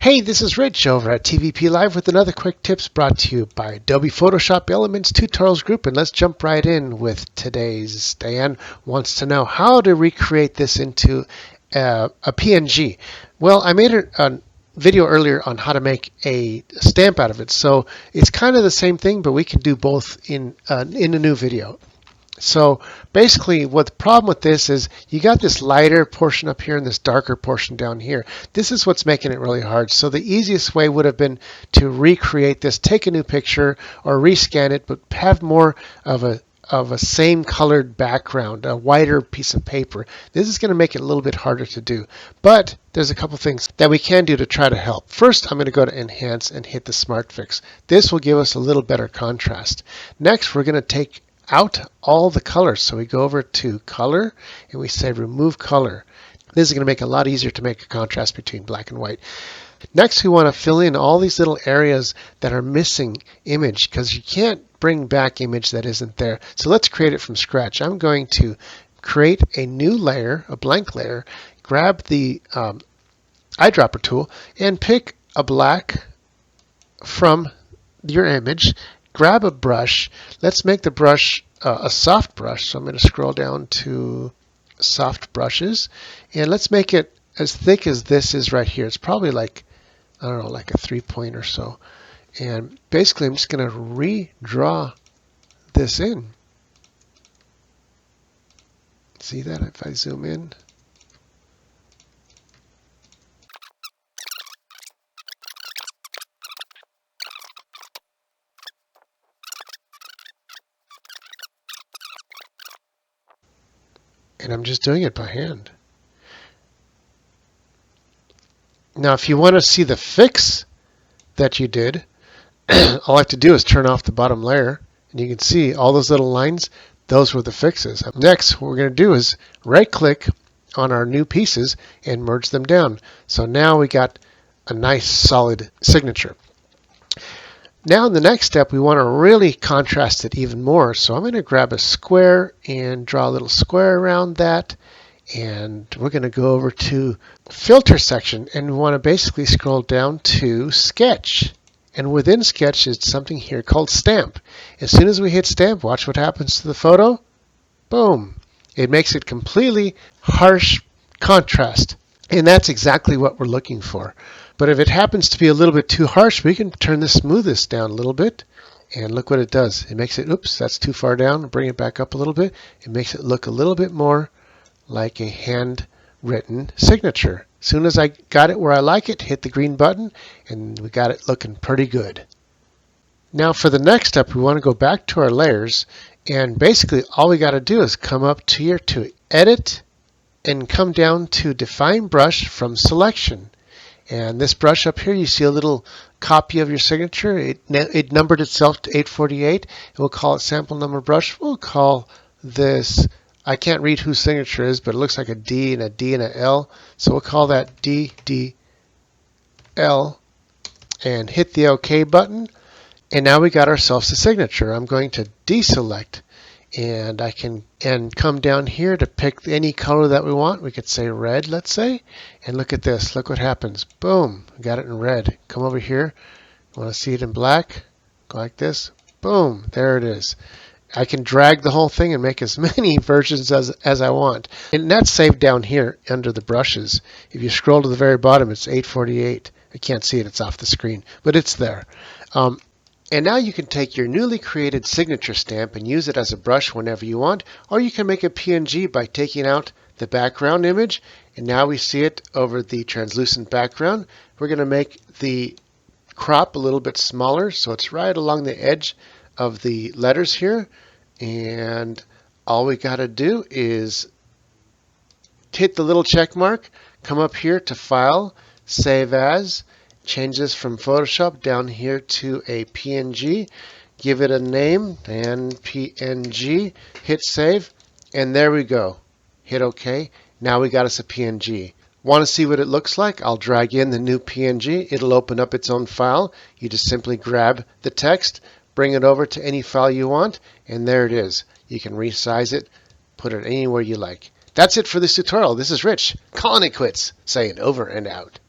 Hey, this is Rich over at TVP Live with another quick tips brought to you by Adobe Photoshop Elements Tutorials Group. And let's jump right in with today's. Diane wants to know how to recreate this into a PNG. Well, I made a video earlier on how to make a stamp out of it. So it's kind of the same thing, but we can do both in a new video. So basically what the problem with this is you got this lighter portion up here and this darker portion down here. This is what's making it really hard. So the easiest way would have been to recreate this, take a new picture or rescan it, but have more of a same colored background, a whiter piece of paper. This is going to make it a little bit harder to do. But there's a couple things that we can do to try to help. First, I'm going to go to Enhance and hit the Smart Fix. This will give us a little better contrast. Next, we're going to take out all the colors. So we go over to color and we say remove color. This is going to make it a lot easier to make a contrast between black and white. Next, we want to fill in all these little areas that are missing image because you can't bring back image that isn't there. So let's create it from scratch. I'm going to create a new layer, a blank layer, grab the eyedropper tool and pick a black from your image. Grab a brush. Let's make the brush a soft brush. So I'm going to scroll down to soft brushes and let's make it as thick as this is right here. It's probably like, I don't know, like a 3-point or so. And basically I'm just going to redraw this in. See that if I zoom in? And I'm just doing it by hand. Now, if you want to see the fix that you did, all I have to do is turn off the bottom layer, and you can see all those little lines. Those were the fixes. Next, what we're going to do is right-click on our new pieces and merge them down. So now we got a nice solid signature. Now in the next step, we want to really contrast it even more. So I'm going to grab a square and draw a little square around that. And we're going to go over to filter section and we want to basically scroll down to sketch. And within sketch is something here called stamp. As soon as we hit stamp, watch what happens to the photo. Boom. It makes it completely harsh contrast. And that's exactly what we're looking for. But if it happens to be a little bit too harsh, we can turn the smoothness down a little bit. And look what it does. It makes it, oops, that's too far down. Bring it back up a little bit. It makes it look a little bit more like a handwritten signature. As soon as I got it where I like it, hit the green button, and we got it looking pretty good. Now for the next step, we want to go back to our layers. And basically all we got to do is come up to here to Edit and come down to Define Brush from Selection. And this brush up here, you see a little copy of your signature. It numbered itself to 848. We'll call it Sample Number Brush. We'll call this, I can't read whose signature is, but it looks like a D and a D and a L. So we'll call that DDL and hit the OK button. And now we got ourselves a signature. I'm going to deselect. And I can come down here to pick any color that we want. We could say red, let's say. And look at this. Look what happens. Boom. We got it in red. Come over here. Want to see it in black? Go like this. Boom. There it is. I can drag the whole thing and make as many versions as I want. And that's saved down here under the brushes. If you scroll to the very bottom, it's 848. I can't see it. It's off the screen. But it's there. And now you can take your newly created signature stamp and use it as a brush whenever you want, or you can make a PNG by taking out the background image, and now we see it over the translucent background. We're going to make the crop a little bit smaller, so it's right along the edge of the letters here, and all we got to do is hit the little check mark, come up here to File, Save As, change this from Photoshop down here to a PNG, give it a name, and PNG, hit save, and there we go. Hit OK. Now we got us a PNG. Want to see what it looks like? I'll drag in the new PNG. It'll open up its own file. You just simply grab the text, bring it over to any file you want, and there it is. You can resize it, put it anywhere you like. That's it for this tutorial. This is Rich, calling it quits, saying over and out.